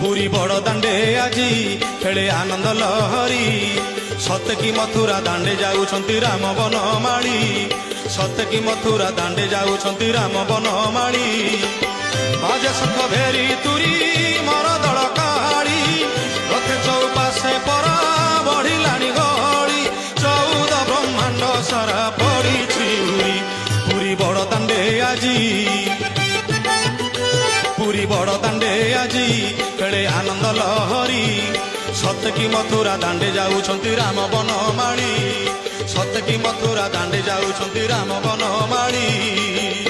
पुरी बड़ दांडे आजी खेले आनंद लहरी सत की मथुरा दांडे जाऊछंती राम बनमाली सत की मथुरा दांडे जाऊछंती राम बनमाली बाजे शंख भेरी तुरी मर दल काली रथे चौपाशे परा बढ़िलानी गहली 14 ब्रह्मांड सारा पड़ी उरी पुरी बड़ दांडे आजी पुरी बड़ दांडे आजी खेले आनंद लहरी सत की मथुरा दांडे जाऊछंती राम बनमाली सत की मथुरा दांडे जाऊछंती राम बनमाली।